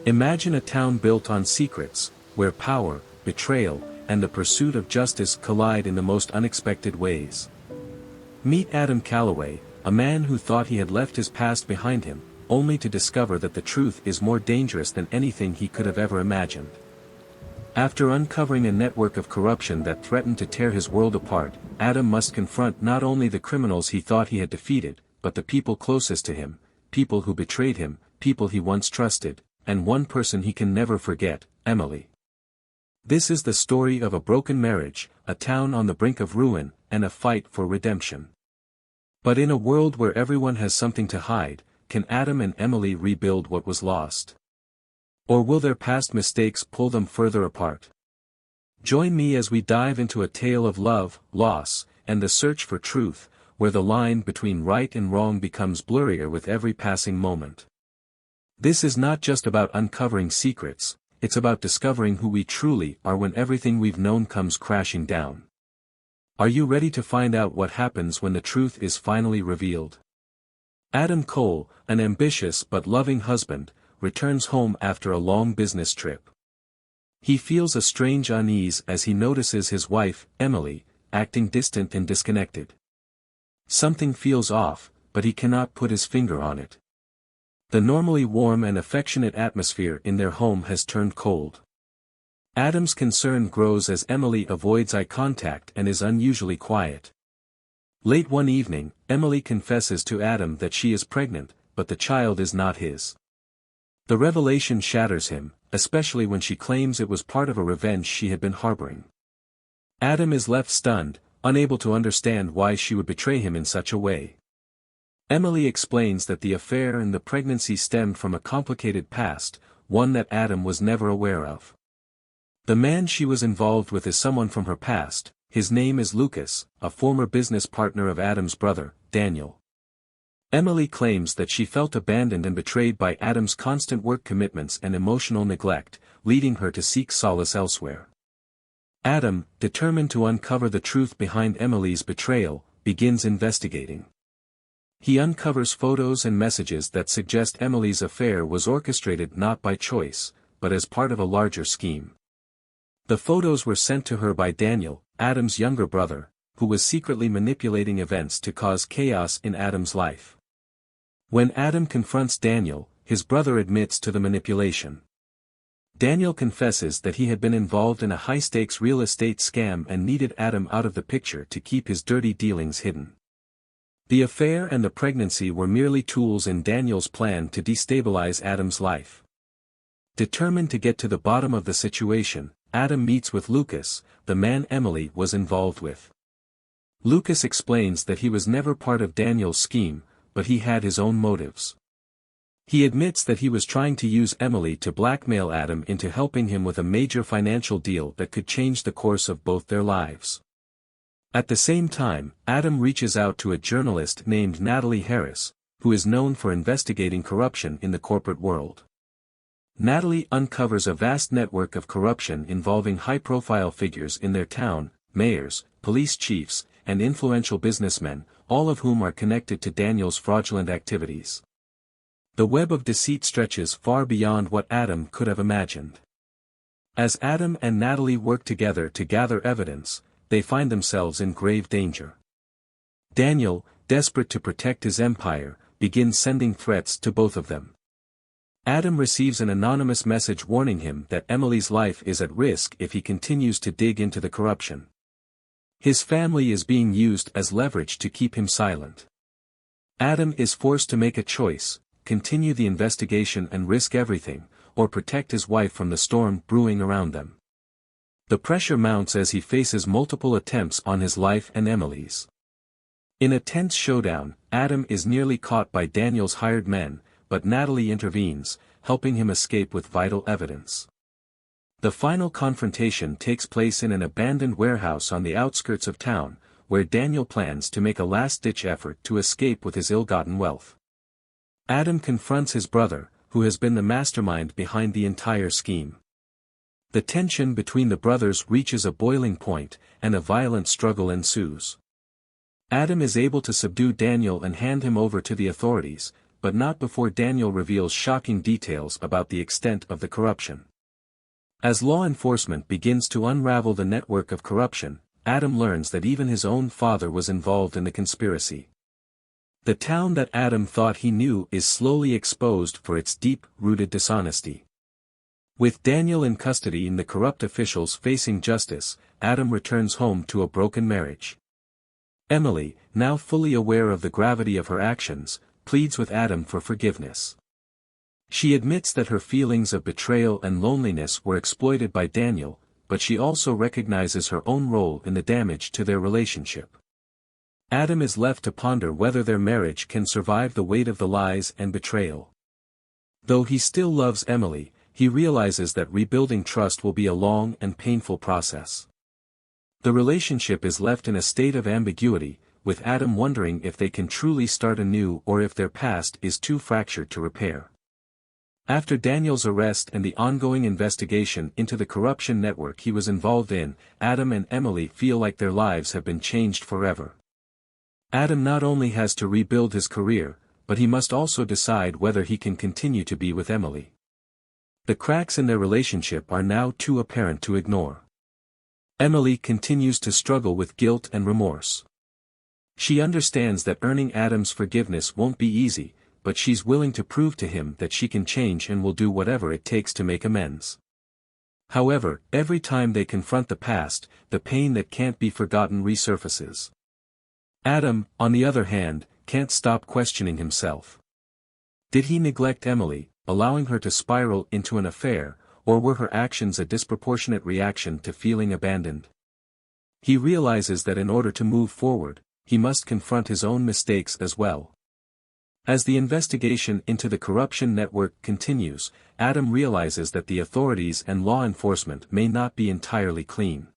Imagine a town built on secrets, where power, betrayal, and the pursuit of justice collide in the most unexpected ways. Meet Adam Calloway, a man who thought he had left his past behind him, only to discover that the truth is more dangerous than anything he could have ever imagined. After uncovering a network of corruption that threatened to tear his world apart, Adam must confront not only the criminals he thought he had defeated, but the people closest to him, people who betrayed him, people he once trusted, and one person he can never forget, Emily. This is the story of a broken marriage, a town on the brink of ruin, and a fight for redemption. But in a world where everyone has something to hide, can Adam and Emily rebuild what was lost? Or will their past mistakes pull them further apart? Join me as we dive into a tale of love, loss, and the search for truth, where the line between right and wrong becomes blurrier with every passing moment. This is not just about uncovering secrets, it's about discovering who we truly are when everything we've known comes crashing down. Are you ready to find out what happens when the truth is finally revealed? Adam Cole, an ambitious but loving husband, returns home after a long business trip. He feels a strange unease as he notices his wife, Emily, acting distant and disconnected. Something feels off, but he cannot put his finger on it. The normally warm and affectionate atmosphere in their home has turned cold. Adam's concern grows as Emily avoids eye contact and is unusually quiet. Late one evening, Emily confesses to Adam that she is pregnant, but the child is not his. The revelation shatters him, especially when she claims it was part of a revenge she had been harboring. Adam is left stunned, unable to understand why she would betray him in such a way. Emily explains that the affair and the pregnancy stemmed from a complicated past, one that Adam was never aware of. The man she was involved with is someone from her past. His name is Lucas, a former business partner of Adam's brother, Daniel. Emily claims that she felt abandoned and betrayed by Adam's constant work commitments and emotional neglect, leading her to seek solace elsewhere. Adam, determined to uncover the truth behind Emily's betrayal, begins investigating. He uncovers photos and messages that suggest Emily's affair was orchestrated not by choice, but as part of a larger scheme. The photos were sent to her by Daniel, Adam's younger brother, who was secretly manipulating events to cause chaos in Adam's life. When Adam confronts Daniel, his brother admits to the manipulation. Daniel confesses that he had been involved in a high-stakes real estate scam and needed Adam out of the picture to keep his dirty dealings hidden. The affair and the pregnancy were merely tools in Daniel's plan to destabilize Adam's life. Determined to get to the bottom of the situation, Adam meets with Lucas, the man Emily was involved with. Lucas explains that he was never part of Daniel's scheme, but he had his own motives. He admits that he was trying to use Emily to blackmail Adam into helping him with a major financial deal that could change the course of both their lives. At the same time, Adam reaches out to a journalist named Natalie Harris, who is known for investigating corruption in the corporate world. Natalie uncovers a vast network of corruption involving high-profile figures in their town, mayors, police chiefs, and influential businessmen, all of whom are connected to Daniel's fraudulent activities. The web of deceit stretches far beyond what Adam could have imagined. As Adam and Natalie work together to gather evidence, they find themselves in grave danger. Daniel, desperate to protect his empire, begins sending threats to both of them. Adam receives an anonymous message warning him that Emily's life is at risk if he continues to dig into the corruption. His family is being used as leverage to keep him silent. Adam is forced to make a choice: continue the investigation and risk everything, or protect his wife from the storm brewing around them. The pressure mounts as he faces multiple attempts on his life and Emily's. In a tense showdown, Adam is nearly caught by Daniel's hired men, but Natalie intervenes, helping him escape with vital evidence. The final confrontation takes place in an abandoned warehouse on the outskirts of town, where Daniel plans to make a last-ditch effort to escape with his ill-gotten wealth. Adam confronts his brother, who has been the mastermind behind the entire scheme. The tension between the brothers reaches a boiling point, and a violent struggle ensues. Adam is able to subdue Daniel and hand him over to the authorities, but not before Daniel reveals shocking details about the extent of the corruption. As law enforcement begins to unravel the network of corruption, Adam learns that even his own father was involved in the conspiracy. The town that Adam thought he knew is slowly exposed for its deep-rooted dishonesty. With Daniel in custody and the corrupt officials facing justice, Adam returns home to a broken marriage. Emily, now fully aware of the gravity of her actions, pleads with Adam for forgiveness. She admits that her feelings of betrayal and loneliness were exploited by Daniel, but she also recognizes her own role in the damage to their relationship. Adam is left to ponder whether their marriage can survive the weight of the lies and betrayal. Though he still loves Emily, he realizes that rebuilding trust will be a long and painful process. The relationship is left in a state of ambiguity, with Adam wondering if they can truly start anew or if their past is too fractured to repair. After Daniel's arrest and the ongoing investigation into the corruption network he was involved in, Adam and Emily feel like their lives have been changed forever. Adam not only has to rebuild his career, but he must also decide whether he can continue to be with Emily. The cracks in their relationship are now too apparent to ignore. Emily continues to struggle with guilt and remorse. She understands that earning Adam's forgiveness won't be easy, but she's willing to prove to him that she can change and will do whatever it takes to make amends. However, every time they confront the past, the pain that can't be forgotten resurfaces. Adam, on the other hand, can't stop questioning himself. Did he neglect Emily, allowing her to spiral into an affair, or were her actions a disproportionate reaction to feeling abandoned? He realizes that in order to move forward, he must confront his own mistakes as well. As the investigation into the corruption network continues, Adam realizes that the authorities and law enforcement may not be entirely clean.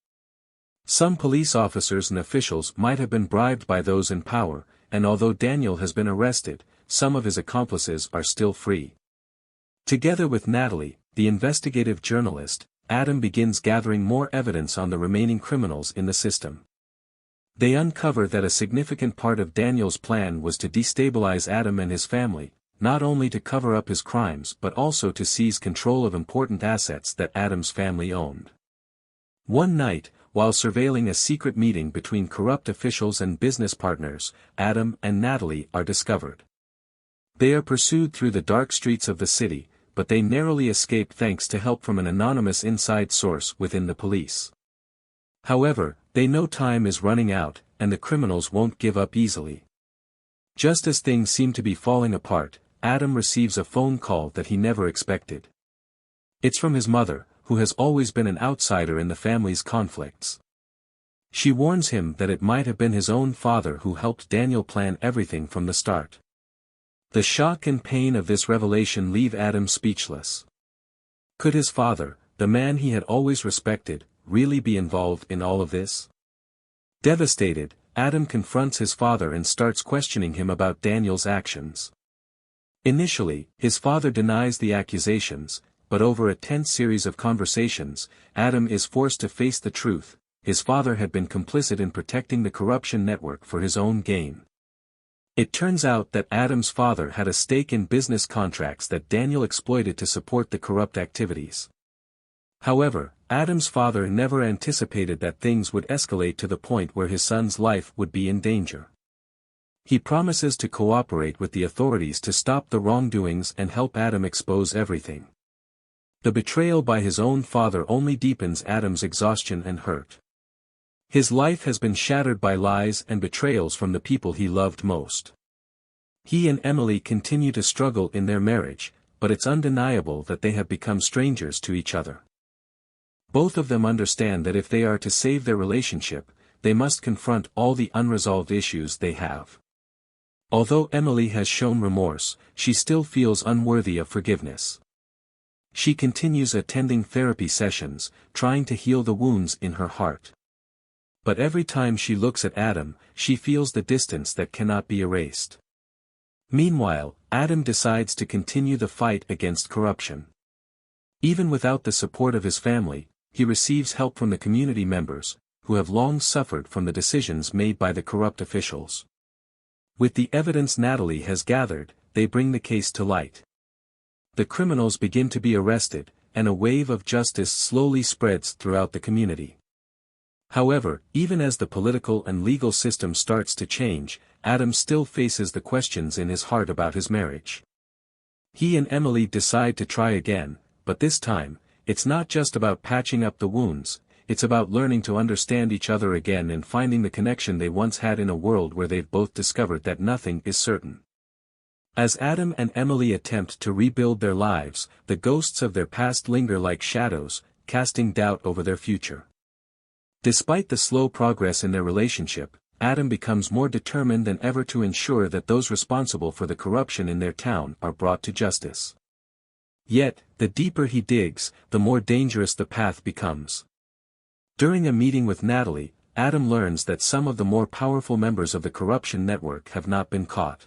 Some police officers and officials might have been bribed by those in power, and although Daniel has been arrested, some of his accomplices are still free. Together with Natalie, the investigative journalist, Adam begins gathering more evidence on the remaining criminals in the system. They uncover that a significant part of Daniel's plan was to destabilize Adam and his family, not only to cover up his crimes but also to seize control of important assets that Adam's family owned. One night, while surveilling a secret meeting between corrupt officials and business partners, Adam and Natalie are discovered. They are pursued through the dark streets of the city, but they narrowly escape thanks to help from an anonymous inside source within the police. However, they know time is running out, and the criminals won't give up easily. Just as things seem to be falling apart, Adam receives a phone call that he never expected. It's from his mother, who has always been an outsider in the family's conflicts. She warns him that it might have been his own father who helped Daniel plan everything from the start. The shock and pain of this revelation leave Adam speechless. Could his father, the man he had always respected, really be involved in all of this? Devastated, Adam confronts his father and starts questioning him about Daniel's actions. Initially, his father denies the accusations, but over a tense series of conversations, Adam is forced to face the truth. His father had been complicit in protecting the corruption network for his own gain. It turns out that Adam's father had a stake in business contracts that Daniel exploited to support the corrupt activities. However, Adam's father never anticipated that things would escalate to the point where his son's life would be in danger. He promises to cooperate with the authorities to stop the wrongdoings and help Adam expose everything. The betrayal by his own father only deepens Adam's exhaustion and hurt. His life has been shattered by lies and betrayals from the people he loved most. He and Emily continue to struggle in their marriage, but it's undeniable that they have become strangers to each other. Both of them understand that if they are to save their relationship, they must confront all the unresolved issues they have. Although Emily has shown remorse, she still feels unworthy of forgiveness. She continues attending therapy sessions, trying to heal the wounds in her heart. But every time she looks at Adam, she feels the distance that cannot be erased. Meanwhile, Adam decides to continue the fight against corruption. Even without the support of his family, he receives help from the community members, who have long suffered from the decisions made by the corrupt officials. With the evidence Natalie has gathered, they bring the case to light. The criminals begin to be arrested, and a wave of justice slowly spreads throughout the community. However, even as the political and legal system starts to change, Adam still faces the questions in his heart about his marriage. He and Emily decide to try again, but this time, it's not just about patching up the wounds, it's about learning to understand each other again and finding the connection they once had in a world where they've both discovered that nothing is certain. As Adam and Emily attempt to rebuild their lives, the ghosts of their past linger like shadows, casting doubt over their future. Despite the slow progress in their relationship, Adam becomes more determined than ever to ensure that those responsible for the corruption in their town are brought to justice. Yet, the deeper he digs, the more dangerous the path becomes. During a meeting with Natalie, Adam learns that some of the more powerful members of the corruption network have not been caught.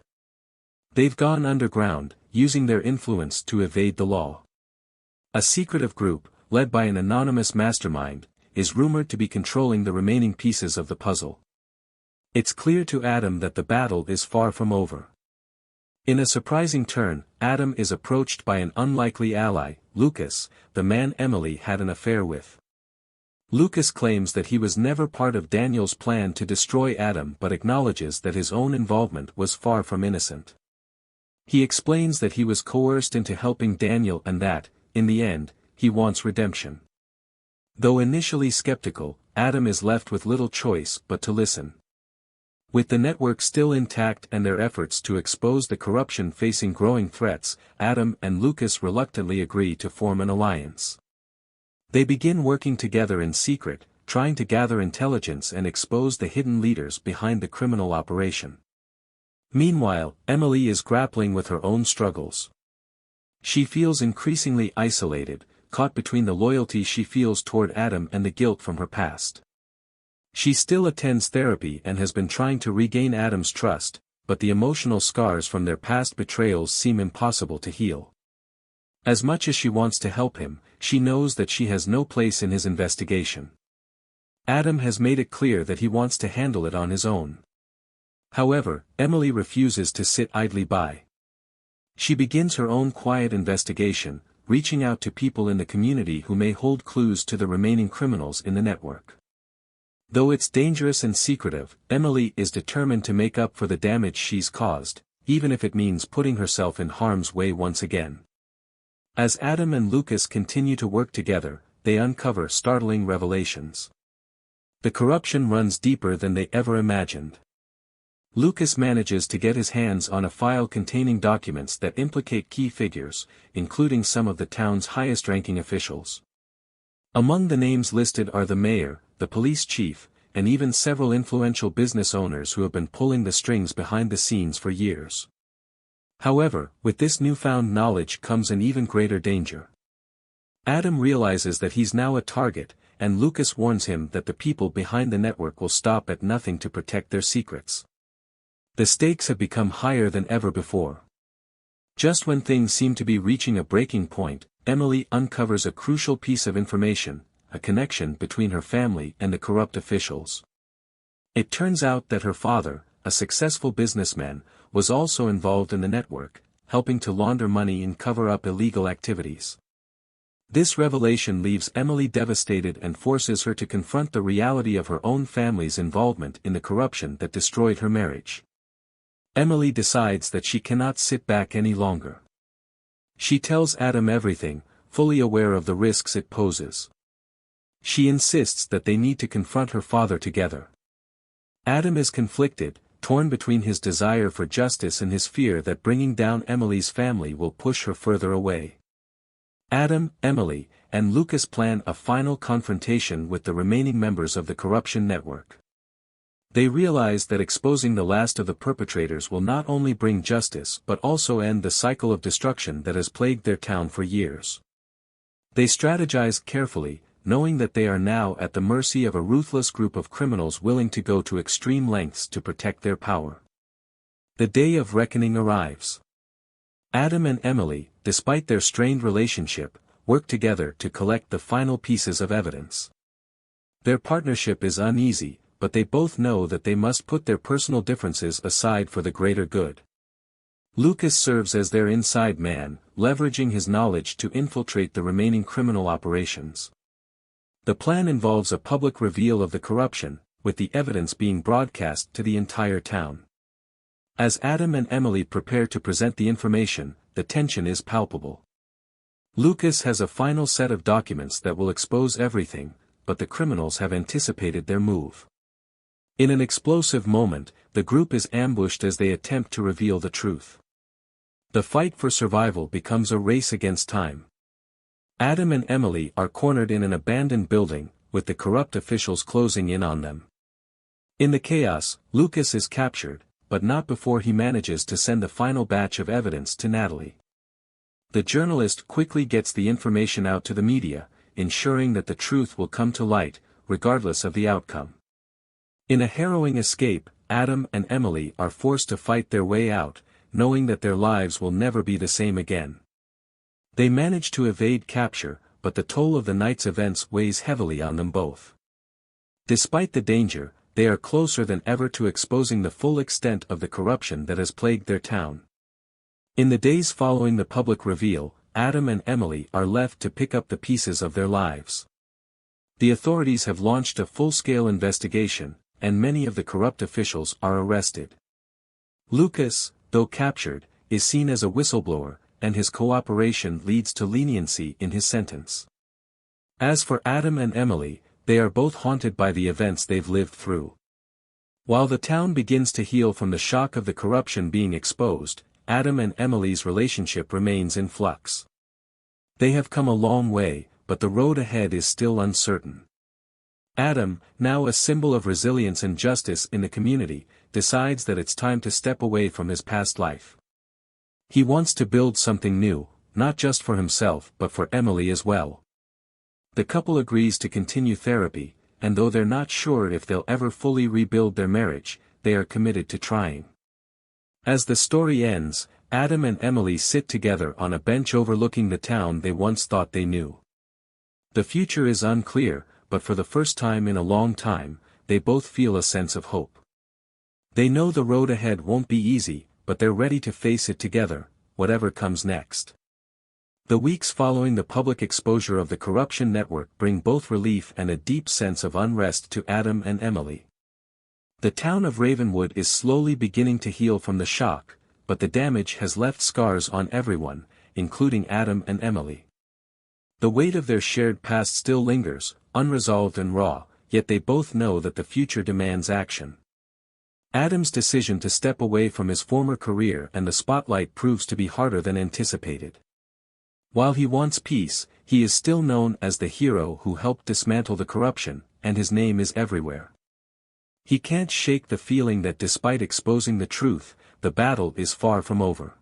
They've gone underground, using their influence to evade the law. A secretive group, led by an anonymous mastermind, is rumored to be controlling the remaining pieces of the puzzle. It's clear to Adam that the battle is far from over. In a surprising turn, Adam is approached by an unlikely ally, Lucas, the man Emily had an affair with. Lucas claims that he was never part of Daniel's plan to destroy Adam but acknowledges that his own involvement was far from innocent. He explains that he was coerced into helping Daniel and that, in the end, he wants redemption. Though initially skeptical, Adam is left with little choice but to listen. With the network still intact and their efforts to expose the corruption facing growing threats, Adam and Lucas reluctantly agree to form an alliance. They begin working together in secret, trying to gather intelligence and expose the hidden leaders behind the criminal operation. Meanwhile, Emily is grappling with her own struggles. She feels increasingly isolated, caught between the loyalty she feels toward Adam and the guilt from her past. She still attends therapy and has been trying to regain Adam's trust, but the emotional scars from their past betrayals seem impossible to heal. As much as she wants to help him, she knows that she has no place in his investigation. Adam has made it clear that he wants to handle it on his own. However, Emily refuses to sit idly by. She begins her own quiet investigation, reaching out to people in the community who may hold clues to the remaining criminals in the network. Though it's dangerous and secretive, Emily is determined to make up for the damage she's caused, even if it means putting herself in harm's way once again. As Adam and Lucas continue to work together, they uncover startling revelations. The corruption runs deeper than they ever imagined. Lucas manages to get his hands on a file containing documents that implicate key figures, including some of the town's highest-ranking officials. Among the names listed are the mayor, the police chief, and even several influential business owners who have been pulling the strings behind the scenes for years. However, with this newfound knowledge comes an even greater danger. Adam realizes that he's now a target, and Lucas warns him that the people behind the network will stop at nothing to protect their secrets. The stakes have become higher than ever before. Just when things seem to be reaching a breaking point, Emily uncovers a crucial piece of information, a connection between her family and the corrupt officials. It turns out that her father, a successful businessman, was also involved in the network, helping to launder money and cover up illegal activities. This revelation leaves Emily devastated and forces her to confront the reality of her own family's involvement in the corruption that destroyed her marriage. Emily decides that she cannot sit back any longer. She tells Adam everything, fully aware of the risks it poses. She insists that they need to confront her father together. Adam is conflicted, torn between his desire for justice and his fear that bringing down Emily's family will push her further away. Adam, Emily, and Lucas plan a final confrontation with the remaining members of the corruption network. They realize that exposing the last of the perpetrators will not only bring justice but also end the cycle of destruction that has plagued their town for years. They strategize carefully, knowing that they are now at the mercy of a ruthless group of criminals willing to go to extreme lengths to protect their power. The day of reckoning arrives. Adam and Emily, despite their strained relationship, work together to collect the final pieces of evidence. Their partnership is uneasy, but they both know that they must put their personal differences aside for the greater good. Lucas serves as their inside man, leveraging his knowledge to infiltrate the remaining criminal operations. The plan involves a public reveal of the corruption, with the evidence being broadcast to the entire town. As Adam and Emily prepare to present the information, the tension is palpable. Lucas has a final set of documents that will expose everything, but the criminals have anticipated their move. In an explosive moment, the group is ambushed as they attempt to reveal the truth. The fight for survival becomes a race against time. Adam and Emily are cornered in an abandoned building, with the corrupt officials closing in on them. In the chaos, Lucas is captured, but not before he manages to send the final batch of evidence to Natalie. The journalist quickly gets the information out to the media, ensuring that the truth will come to light, regardless of the outcome. In a harrowing escape, Adam and Emily are forced to fight their way out, knowing that their lives will never be the same again. They manage to evade capture, but the toll of the night's events weighs heavily on them both. Despite the danger, they are closer than ever to exposing the full extent of the corruption that has plagued their town. In the days following the public reveal, Adam and Emily are left to pick up the pieces of their lives. The authorities have launched a full-scale investigation, and many of the corrupt officials are arrested. Lucas, though captured, is seen as a whistleblower, and his cooperation leads to leniency in his sentence. As for Adam and Emily, they are both haunted by the events they've lived through. While the town begins to heal from the shock of the corruption being exposed, Adam and Emily's relationship remains in flux. They have come a long way, but the road ahead is still uncertain. Adam, now a symbol of resilience and justice in the community, decides that it's time to step away from his past life. He wants to build something new, not just for himself but for Emily as well. The couple agrees to continue therapy, and though they're not sure if they'll ever fully rebuild their marriage, they are committed to trying. As the story ends, Adam and Emily sit together on a bench overlooking the town they once thought they knew. The future is unclear, but for the first time in a long time, they both feel a sense of hope. They know the road ahead won't be easy, but they're ready to face it together, whatever comes next. The weeks following the public exposure of the corruption network bring both relief and a deep sense of unrest to Adam and Emily. The town of Ravenwood is slowly beginning to heal from the shock, but the damage has left scars on everyone, including Adam and Emily. The weight of their shared past still lingers, unresolved and raw, yet they both know that the future demands action. Adam's decision to step away from his former career and the spotlight proves to be harder than anticipated. While he wants peace, he is still known as the hero who helped dismantle the corruption, and his name is everywhere. He can't shake the feeling that despite exposing the truth, the battle is far from over.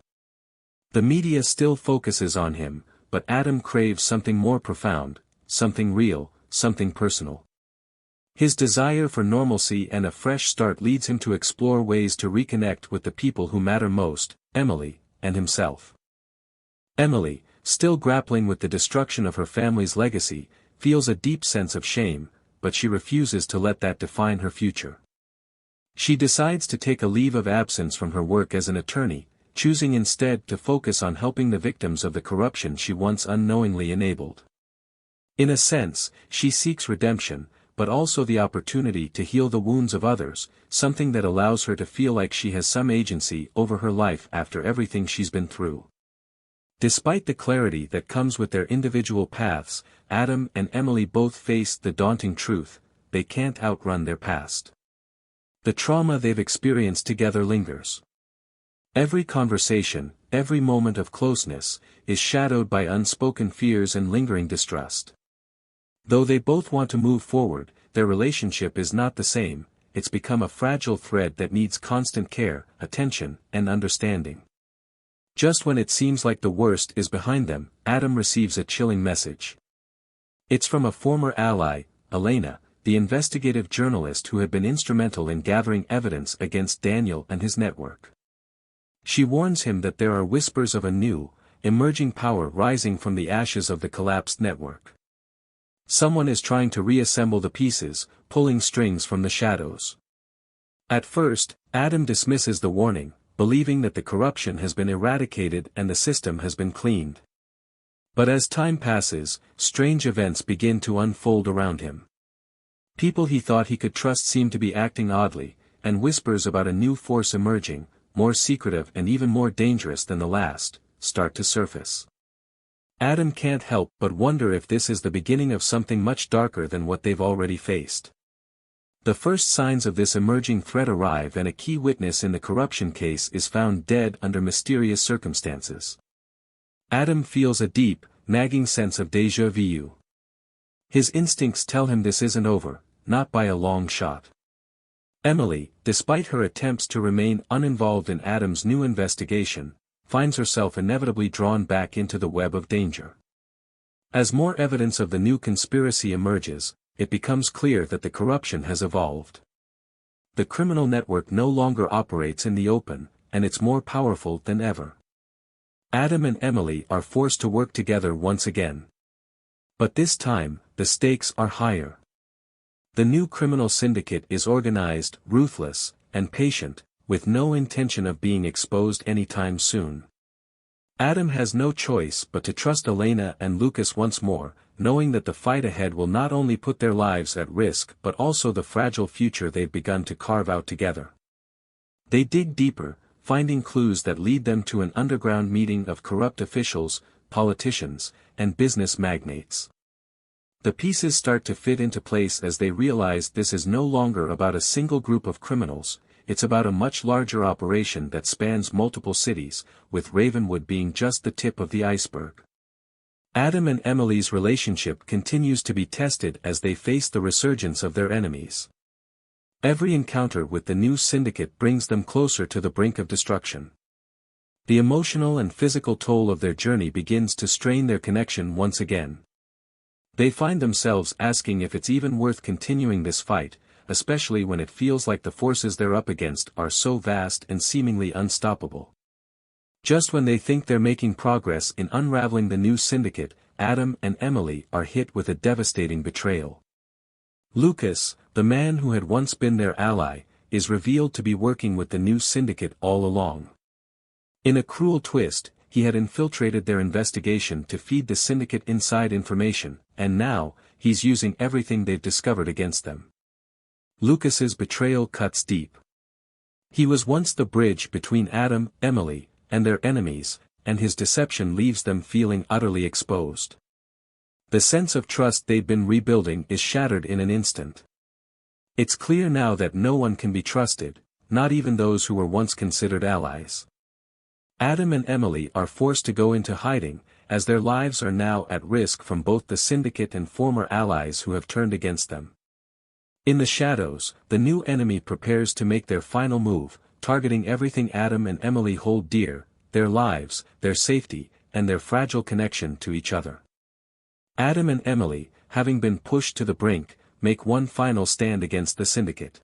The media still focuses on him, but Adam craves something more profound, something real, something personal. His desire for normalcy and a fresh start leads him to explore ways to reconnect with the people who matter most, Emily, and himself. Emily, still grappling with the destruction of her family's legacy, feels a deep sense of shame, but she refuses to let that define her future. She decides to take a leave of absence from her work as an attorney, choosing instead to focus on helping the victims of the corruption she once unknowingly enabled. In a sense, she seeks redemption, but also the opportunity to heal the wounds of others, something that allows her to feel like she has some agency over her life after everything she's been through. Despite the clarity that comes with their individual paths, Adam and Emily both face the daunting truth: they can't outrun their past. The trauma they've experienced together lingers. Every conversation, every moment of closeness, is shadowed by unspoken fears and lingering distrust. Though they both want to move forward, their relationship is not the same. It's become a fragile thread that needs constant care, attention, and understanding. Just when it seems like the worst is behind them, Adam receives a chilling message. It's from a former ally, Elena, the investigative journalist who had been instrumental in gathering evidence against Daniel and his network. She warns him that there are whispers of a new, emerging power rising from the ashes of the collapsed network. Someone is trying to reassemble the pieces, pulling strings from the shadows. At first, Adam dismisses the warning, believing that the corruption has been eradicated and the system has been cleaned. But as time passes, strange events begin to unfold around him. People he thought he could trust seem to be acting oddly, and whispers about a new force emerging, more secretive and even more dangerous than the last, start to surface. Adam can't help but wonder if this is the beginning of something much darker than what they've already faced. The first signs of this emerging threat arrive, and a key witness in the corruption case is found dead under mysterious circumstances. Adam feels a deep, nagging sense of déjà vu. His instincts tell him this isn't over, not by a long shot. Emily, despite her attempts to remain uninvolved in Adam's new investigation, finds herself inevitably drawn back into the web of danger. As more evidence of the new conspiracy emerges, it becomes clear that the corruption has evolved. The criminal network no longer operates in the open, and it's more powerful than ever. Adam and Emily are forced to work together once again. But this time, the stakes are higher. The new criminal syndicate is organized, ruthless, and patient, with no intention of being exposed anytime soon. Adam has no choice but to trust Elena and Lucas once more, knowing that the fight ahead will not only put their lives at risk but also the fragile future they've begun to carve out together. They dig deeper, finding clues that lead them to an underground meeting of corrupt officials, politicians, and business magnates. The pieces start to fit into place as they realize this is no longer about a single group of criminals. It's about a much larger operation that spans multiple cities, with Ravenwood being just the tip of the iceberg. Adam and Emily's relationship continues to be tested as they face the resurgence of their enemies. Every encounter with the new syndicate brings them closer to the brink of destruction. The emotional and physical toll of their journey begins to strain their connection once again. They find themselves asking if it's even worth continuing this fight, especially when it feels like the forces they're up against are so vast and seemingly unstoppable. Just when they think they're making progress in unraveling the new syndicate, Adam and Emily are hit with a devastating betrayal. Lucas, the man who had once been their ally, is revealed to be working with the new syndicate all along. In a cruel twist, he had infiltrated their investigation to feed the syndicate inside information, and now, he's using everything they've discovered against them. Lucas's betrayal cuts deep. He was once the bridge between Adam, Emily, and their enemies, and his deception leaves them feeling utterly exposed. The sense of trust they've been rebuilding is shattered in an instant. It's clear now that no one can be trusted, not even those who were once considered allies. Adam and Emily are forced to go into hiding, as their lives are now at risk from both the syndicate and former allies who have turned against them. In the shadows, the new enemy prepares to make their final move, targeting everything Adam and Emily hold dear, their lives, their safety, and their fragile connection to each other. Adam and Emily, having been pushed to the brink, make one final stand against the syndicate.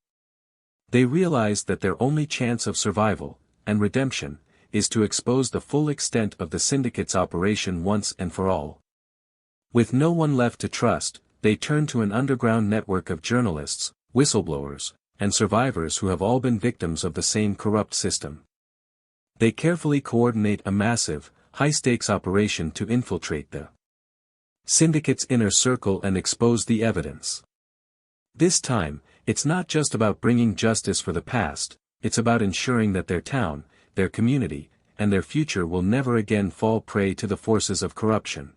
They realize that their only chance of survival, and redemption, is to expose the full extent of the syndicate's operation once and for all. With no one left to trust, they turn to an underground network of journalists, whistleblowers, and survivors who have all been victims of the same corrupt system. They carefully coordinate a massive, high-stakes operation to infiltrate the syndicate's inner circle and expose the evidence. This time, it's not just about bringing justice for the past, it's about ensuring that their town, their community, and their future will never again fall prey to the forces of corruption.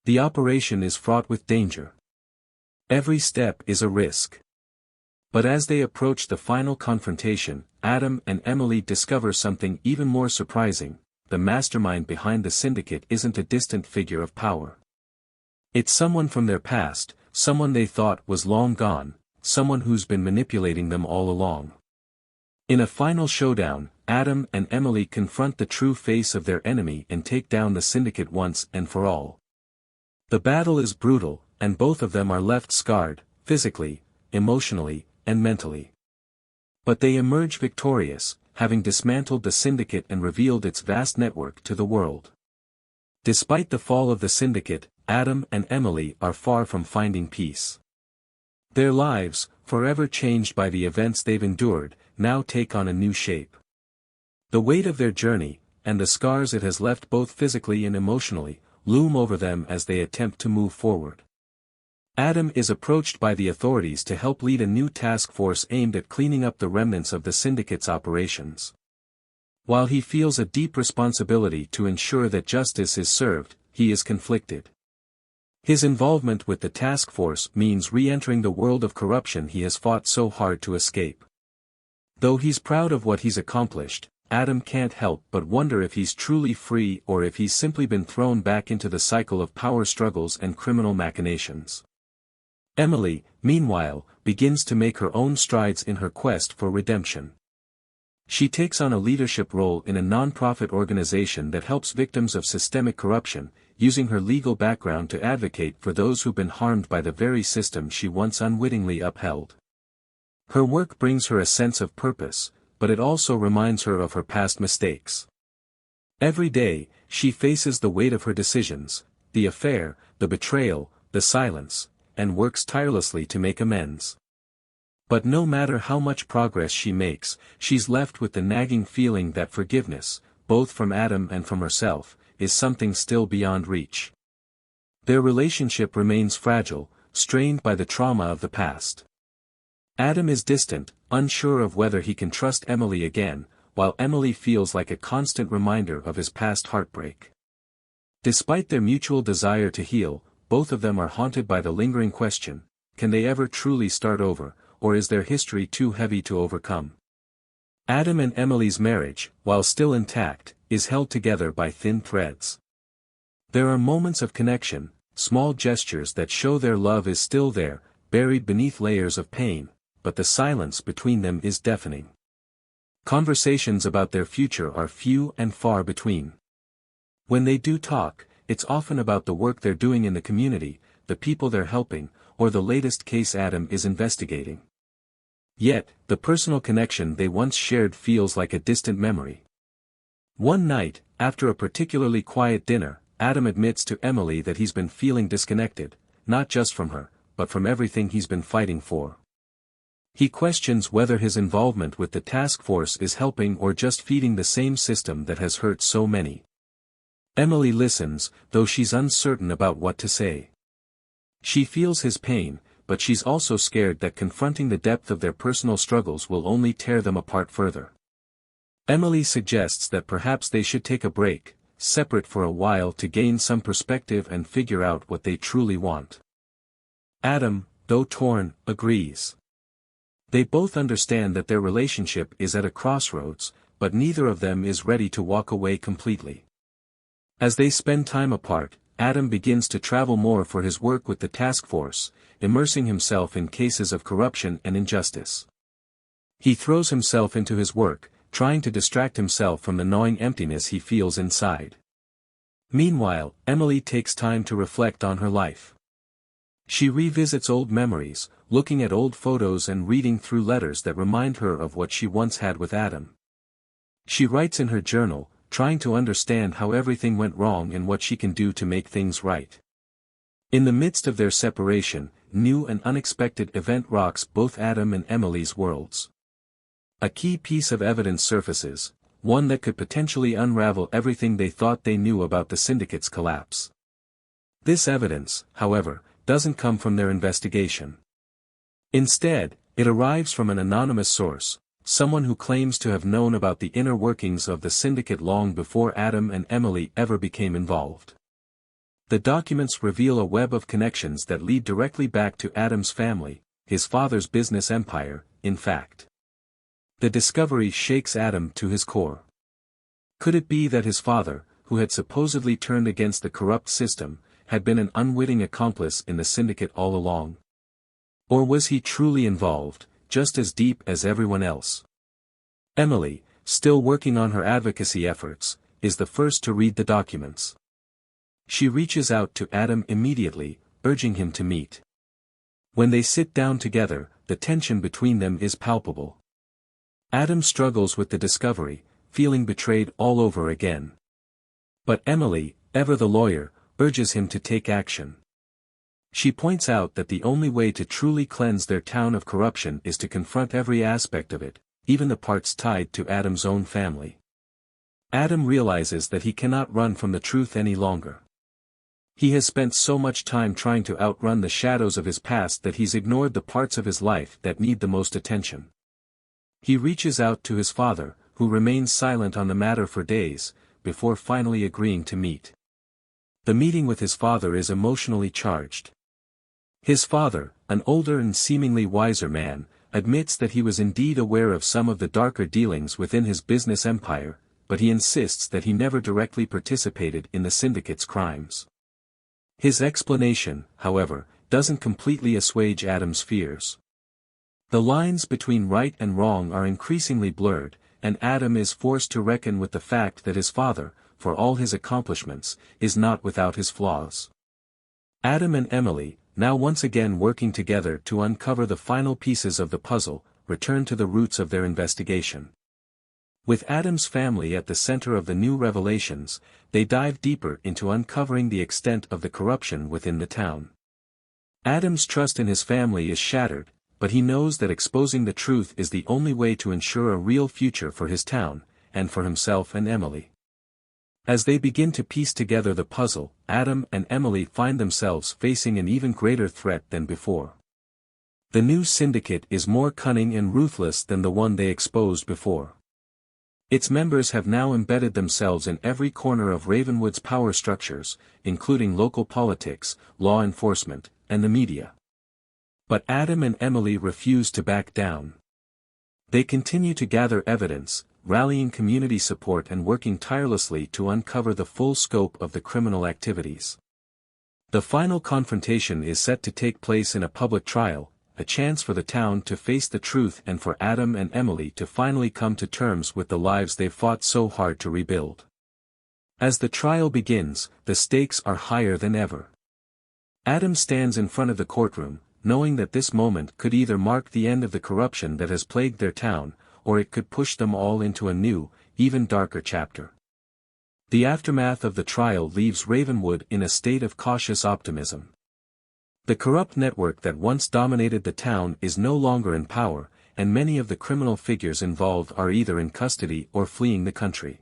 The operation is fraught with danger. Every step is a risk. But as they approach the final confrontation, Adam and Emily discover something even more surprising: the mastermind behind the syndicate isn't a distant figure of power. It's someone from their past, someone they thought was long gone, someone who's been manipulating them all along. In a final showdown, Adam and Emily confront the true face of their enemy and take down the syndicate once and for all. The battle is brutal, and both of them are left scarred, physically, emotionally, and mentally. But they emerge victorious, having dismantled the syndicate and revealed its vast network to the world. Despite the fall of the syndicate, Adam and Emily are far from finding peace. Their lives, forever changed by the events they've endured, now take on a new shape. The weight of their journey, and the scars it has left both physically and emotionally, loom over them as they attempt to move forward. Adam is approached by the authorities to help lead a new task force aimed at cleaning up the remnants of the syndicate's operations. While he feels a deep responsibility to ensure that justice is served, he is conflicted. His involvement with the task force means re-entering the world of corruption he has fought so hard to escape. Though he's proud of what he's accomplished, Adam can't help but wonder if he's truly free or if he's simply been thrown back into the cycle of power struggles and criminal machinations. Emily, meanwhile, begins to make her own strides in her quest for redemption. She takes on a leadership role in a non-profit organization that helps victims of systemic corruption, using her legal background to advocate for those who've been harmed by the very system she once unwittingly upheld. Her work brings her a sense of purpose, but it also reminds her of her past mistakes. Every day, she faces the weight of her decisions, the affair, the betrayal, the silence, and works tirelessly to make amends. But no matter how much progress she makes, she's left with the nagging feeling that forgiveness, both from Adam and from herself, is something still beyond reach. Their relationship remains fragile, strained by the trauma of the past. Adam is distant, unsure of whether he can trust Emily again, while Emily feels like a constant reminder of his past heartbreak. Despite their mutual desire to heal, both of them are haunted by the lingering question, can they ever truly start over, or is their history too heavy to overcome? Adam and Emily's marriage, while still intact, is held together by thin threads. There are moments of connection, small gestures that show their love is still there, buried beneath layers of pain, but the silence between them is deafening. Conversations about their future are few and far between. When they do talk, it's often about the work they're doing in the community, the people they're helping, or the latest case Adam is investigating. Yet, the personal connection they once shared feels like a distant memory. One night, after a particularly quiet dinner, Adam admits to Emily that he's been feeling disconnected, not just from her, but from everything he's been fighting for. He questions whether his involvement with the task force is helping or just feeding the same system that has hurt so many. Emily listens, though she's uncertain about what to say. She feels his pain, but she's also scared that confronting the depth of their personal struggles will only tear them apart further. Emily suggests that perhaps they should take a break, separate for a while to gain some perspective and figure out what they truly want. Adam, though torn, agrees. They both understand that their relationship is at a crossroads, but neither of them is ready to walk away completely. As they spend time apart, Adam begins to travel more for his work with the task force, immersing himself in cases of corruption and injustice. He throws himself into his work, trying to distract himself from the gnawing emptiness he feels inside. Meanwhile, Emily takes time to reflect on her life. She revisits old memories, looking at old photos and reading through letters that remind her of what she once had with Adam. She writes in her journal, trying to understand how everything went wrong and what she can do to make things right. In the midst of their separation, new and unexpected event rocks both Adam and Emily's worlds. A key piece of evidence surfaces, one that could potentially unravel everything they thought they knew about the syndicate's collapse. This evidence, however, doesn't come from their investigation. Instead, it arrives from an anonymous source, someone who claims to have known about the inner workings of the syndicate long before Adam and Emily ever became involved. The documents reveal a web of connections that lead directly back to Adam's family, his father's business empire, in fact. The discovery shakes Adam to his core. Could it be that his father, who had supposedly turned against the corrupt system, had been an unwitting accomplice in the syndicate all along? Or was he truly involved, just as deep as everyone else? Emily, still working on her advocacy efforts, is the first to read the documents. She reaches out to Adam immediately, urging him to meet. When they sit down together, the tension between them is palpable. Adam struggles with the discovery, feeling betrayed all over again. But Emily, ever the lawyer, urges him to take action. She points out that the only way to truly cleanse their town of corruption is to confront every aspect of it, even the parts tied to Adam's own family. Adam realizes that he cannot run from the truth any longer. He has spent so much time trying to outrun the shadows of his past that he's ignored the parts of his life that need the most attention. He reaches out to his father, who remains silent on the matter for days, before finally agreeing to meet. The meeting with his father is emotionally charged. His father, an older and seemingly wiser man, admits that he was indeed aware of some of the darker dealings within his business empire, but he insists that he never directly participated in the syndicate's crimes. His explanation, however, doesn't completely assuage Adam's fears. The lines between right and wrong are increasingly blurred, and Adam is forced to reckon with the fact that his father, for all his accomplishments, is not without his flaws. Adam and Emily, now once again working together to uncover the final pieces of the puzzle, return to the roots of their investigation. With Adam's family at the center of the new revelations, they dive deeper into uncovering the extent of the corruption within the town. Adam's trust in his family is shattered, but he knows that exposing the truth is the only way to ensure a real future for his town, and for himself and Emily. As they begin to piece together the puzzle, Adam and Emily find themselves facing an even greater threat than before. The new syndicate is more cunning and ruthless than the one they exposed before. Its members have now embedded themselves in every corner of Ravenwood's power structures, including local politics, law enforcement, and the media. But Adam and Emily refuse to back down. They continue to gather evidence, rallying community support and working tirelessly to uncover the full scope of the criminal activities. The final confrontation is set to take place in a public trial, a chance for the town to face the truth and for Adam and Emily to finally come to terms with the lives they've fought so hard to rebuild. As the trial begins, the stakes are higher than ever. Adam stands in front of the courtroom, knowing that this moment could either mark the end of the corruption that has plagued their town, or it could push them all into a new, even darker chapter. The aftermath of the trial leaves Ravenwood in a state of cautious optimism. The corrupt network that once dominated the town is no longer in power, and many of the criminal figures involved are either in custody or fleeing the country.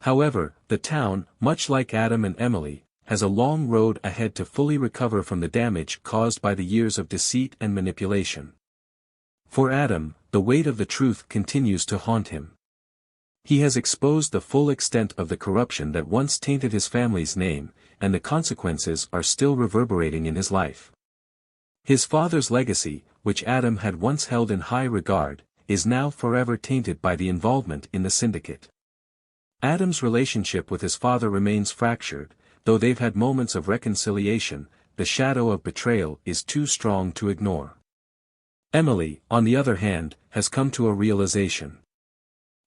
However, the town, much like Adam and Emily, has a long road ahead to fully recover from the damage caused by the years of deceit and manipulation. For Adam, the weight of the truth continues to haunt him. He has exposed the full extent of the corruption that once tainted his family's name, and the consequences are still reverberating in his life. His father's legacy, which Adam had once held in high regard, is now forever tainted by the involvement in the syndicate. Adam's relationship with his father remains fractured, though they've had moments of reconciliation, the shadow of betrayal is too strong to ignore. Emily, on the other hand, has come to a realization.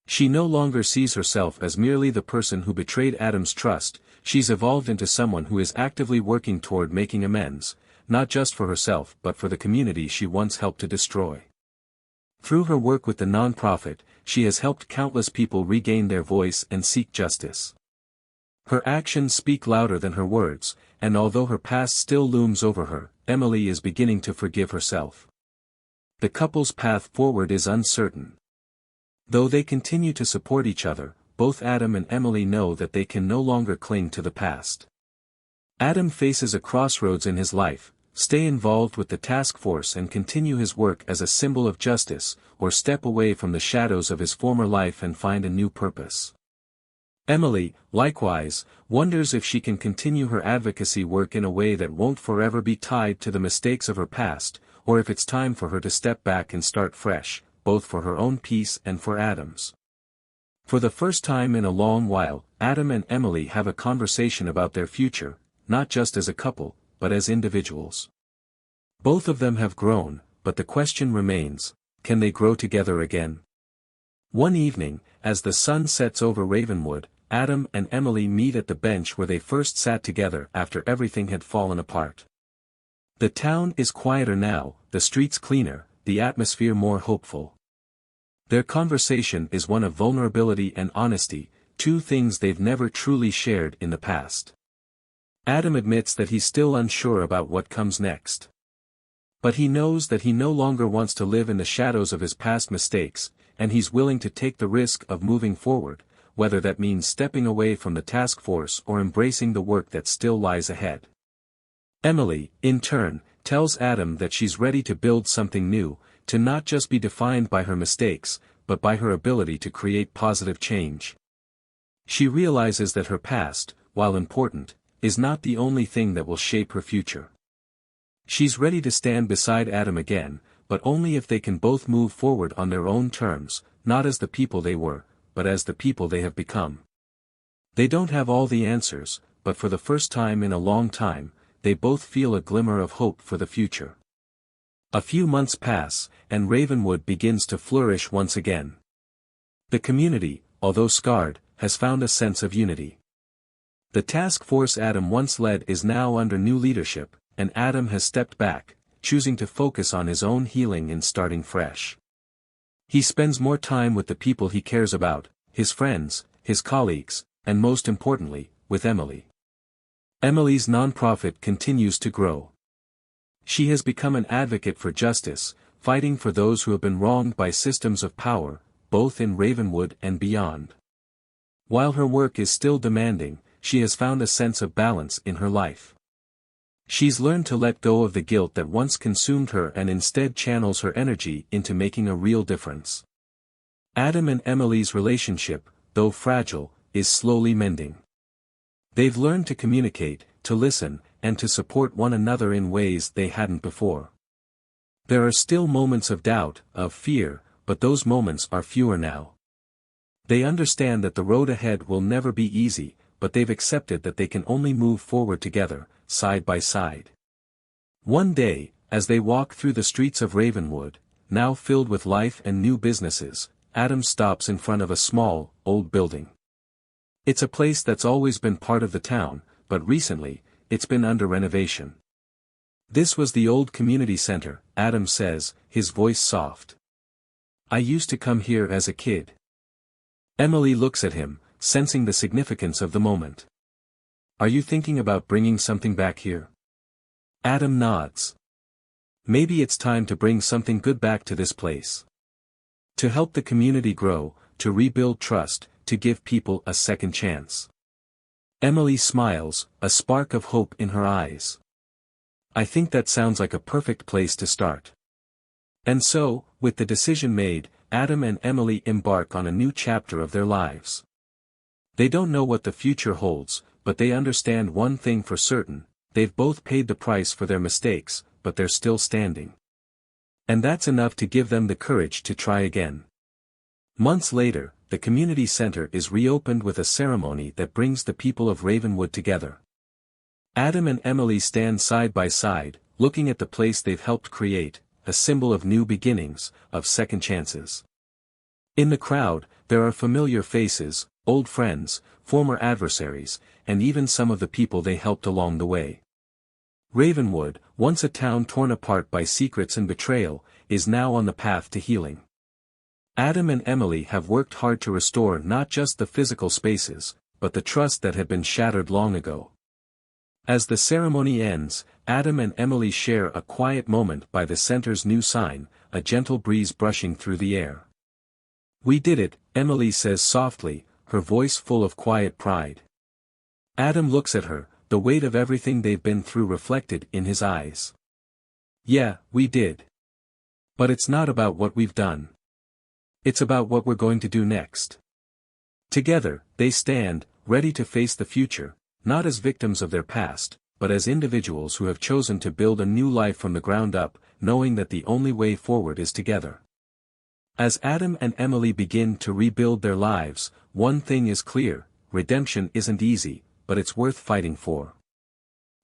She no longer sees herself as merely the person who betrayed Adam's trust, she's evolved into someone who is actively working toward making amends, not just for herself but for the community she once helped to destroy. Through her work with the nonprofit, she has helped countless people regain their voice and seek justice. Her actions speak louder than her words, and although her past still looms over her, Emily is beginning to forgive herself. The couple's path forward is uncertain. Though they continue to support each other, both Adam and Emily know that they can no longer cling to the past. Adam faces a crossroads in his life: stay involved with the task force and continue his work as a symbol of justice, or step away from the shadows of his former life and find a new purpose. Emily, likewise, wonders if she can continue her advocacy work in a way that won't forever be tied to the mistakes of her past, or if it's time for her to step back and start fresh, both for her own peace and for Adam's. For the first time in a long while, Adam and Emily have a conversation about their future, not just as a couple, but as individuals. Both of them have grown, but the question remains: can they grow together again? One evening, as the sun sets over Ravenwood, Adam and Emily meet at the bench where they first sat together after everything had fallen apart. The town is quieter now, the streets cleaner, the atmosphere more hopeful. Their conversation is one of vulnerability and honesty, two things they've never truly shared in the past. Adam admits that he's still unsure about what comes next. But he knows that he no longer wants to live in the shadows of his past mistakes, and he's willing to take the risk of moving forward, whether that means stepping away from the task force or embracing the work that still lies ahead. Emily, in turn, tells Adam that she's ready to build something new, to not just be defined by her mistakes, but by her ability to create positive change. She realizes that her past, while important, is not the only thing that will shape her future. She's ready to stand beside Adam again, but only if they can both move forward on their own terms, not as the people they were, but as the people they have become. They don't have all the answers, but for the first time in a long time, they both feel a glimmer of hope for the future. A few months pass, and Ravenwood begins to flourish once again. The community, although scarred, has found a sense of unity. The task force Adam once led is now under new leadership, and Adam has stepped back, choosing to focus on his own healing and starting fresh. He spends more time with the people he cares about, his friends, his colleagues, and most importantly, with Emily. Emily's nonprofit continues to grow. She has become an advocate for justice, fighting for those who have been wronged by systems of power, both in Ravenwood and beyond. While her work is still demanding, she has found a sense of balance in her life. She's learned to let go of the guilt that once consumed her and instead channels her energy into making a real difference. Adam and Emily's relationship, though fragile, is slowly mending. They've learned to communicate, to listen, and to support one another in ways they hadn't before. There are still moments of doubt, of fear, but those moments are fewer now. They understand that the road ahead will never be easy, but they've accepted that they can only move forward together, side by side. One day, as they walk through the streets of Ravenwood, now filled with life and new businesses, Adam stops in front of a small, old building. It's a place that's always been part of the town, but recently, it's been under renovation. This was the old community center, Adam says, his voice soft. I used to come here as a kid. Emily looks at him, sensing the significance of the moment. Are you thinking about bringing something back here? Adam nods. Maybe it's time to bring something good back to this place. To help the community grow, to rebuild trust, to give people a second chance. Emily smiles, a spark of hope in her eyes. I think that sounds like a perfect place to start. And so, with the decision made, Adam and Emily embark on a new chapter of their lives. They don't know what the future holds, but they understand one thing for certain: they've both paid the price for their mistakes, but they're still standing. And that's enough to give them the courage to try again. Months later, the community center is reopened with a ceremony that brings the people of Ravenwood together. Adam and Emily stand side by side, looking at the place they've helped create, a symbol of new beginnings, of second chances. In the crowd, there are familiar faces, old friends, former adversaries, and even some of the people they helped along the way. Ravenwood, once a town torn apart by secrets and betrayal, is now on the path to healing. Adam and Emily have worked hard to restore not just the physical spaces, but the trust that had been shattered long ago. As the ceremony ends, Adam and Emily share a quiet moment by the center's new sign, a gentle breeze brushing through the air. We did it, Emily says softly, her voice full of quiet pride. Adam looks at her, the weight of everything they've been through reflected in his eyes. Yeah, we did. But it's not about what we've done. It's about what we're going to do next. Together, they stand, ready to face the future, not as victims of their past, but as individuals who have chosen to build a new life from the ground up, knowing that the only way forward is together. As Adam and Emily begin to rebuild their lives, one thing is clear: redemption isn't easy, but it's worth fighting for.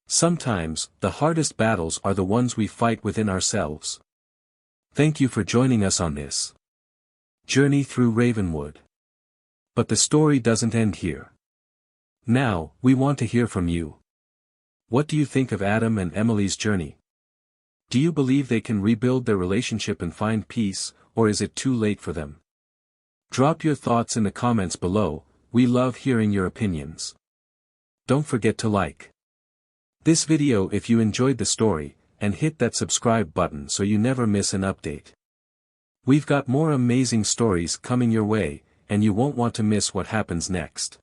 Sometimes, the hardest battles are the ones we fight within ourselves. Thank you for joining us on this journey through Ravenwood. But the story doesn't end here. Now, we want to hear from you. What do you think of Adam and Emily's journey? Do you believe they can rebuild their relationship and find peace, or is it too late for them? Drop your thoughts in the comments below. We love hearing your opinions. Don't forget to like this video if you enjoyed the story, and hit that subscribe button so you never miss an update. We've got more amazing stories coming your way, and you won't want to miss what happens next.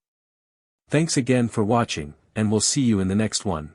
Thanks again for watching, and we'll see you in the next one.